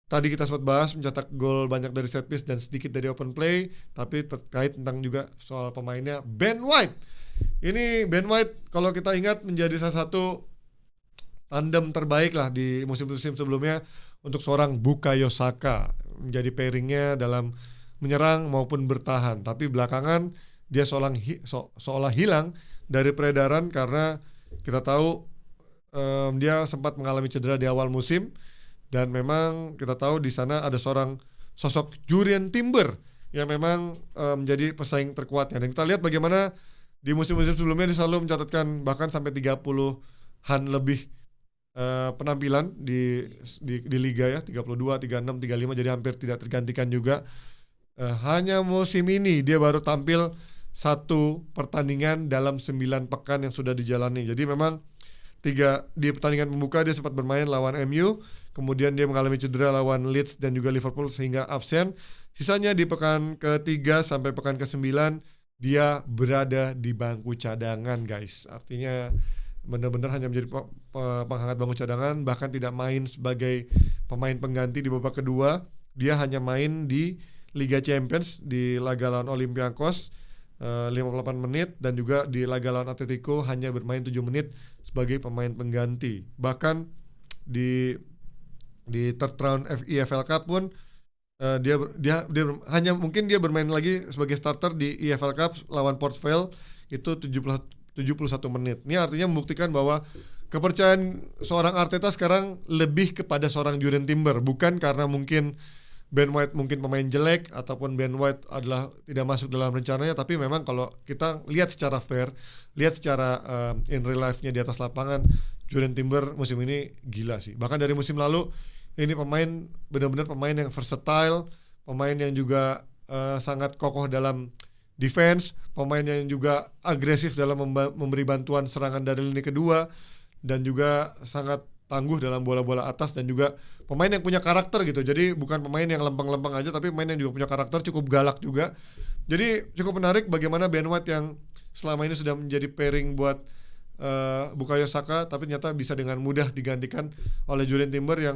tadi kita sempat bahas mencetak gol banyak dari set piece dan sedikit dari open play, tapi terkait tentang juga soal pemainnya Ben White. Ini Ben White kalau kita ingat menjadi salah satu tandem terbaik lah di musim-musim sebelumnya untuk seorang Bukayo Saka, menjadi pairingnya dalam menyerang maupun bertahan. Tapi belakangan dia seolah hilang dari peredaran karena kita tahu dia sempat mengalami cedera di awal musim. Dan memang kita tahu di sana ada seorang sosok Jurrien Timber yang memang menjadi pesaing terkuatnya. Dan kita lihat bagaimana di musim-musim sebelumnya dia selalu mencatatkan bahkan sampai 30-an lebih penampilan di liga ya, 32, 36, 35, jadi hampir tidak tergantikan juga. Hanya musim ini dia baru tampil 1 pertandingan dalam 9 pekan yang sudah dijalani. Jadi memang di pertandingan pembuka dia sempat bermain lawan MU, kemudian dia mengalami cedera lawan Leeds dan juga Liverpool sehingga absen. Sisanya di pekan ke-3 sampai pekan ke-9 dia berada di bangku cadangan, guys. Artinya benar-benar hanya menjadi penghangat bangku cadangan, bahkan tidak main sebagai pemain pengganti di babak kedua. Dia hanya main di Liga Champions di laga lawan Olympiakos 58 menit, dan juga di laga lawan Atletico hanya bermain 7 menit sebagai pemain pengganti. Bahkan di third round EFL Cup pun dia hanya mungkin dia bermain lagi sebagai starter di EFL Cup lawan Port Vale itu 71 menit. Ini artinya membuktikan bahwa kepercayaan seorang Arteta sekarang lebih kepada seorang Jurrien Timber, bukan karena mungkin Ben White mungkin pemain jelek ataupun Ben White adalah tidak masuk dalam rencananya, tapi memang kalau kita lihat secara fair, lihat secara in real life-nya di atas lapangan, Jurrien Timber musim ini gila sih. Bahkan dari musim lalu ini pemain benar-benar pemain yang versatile, pemain yang juga sangat kokoh dalam defense, pemain yang juga agresif dalam memberi bantuan serangan dari lini kedua, dan juga sangat tangguh dalam bola-bola atas, dan juga pemain yang punya karakter gitu. Jadi bukan pemain yang lempeng-lempeng aja, tapi pemain yang juga punya karakter, cukup galak juga. Jadi cukup menarik bagaimana Ben White yang selama ini sudah menjadi pairing buat Bukayo Saka, tapi ternyata bisa dengan mudah digantikan oleh Jurrien Timber yang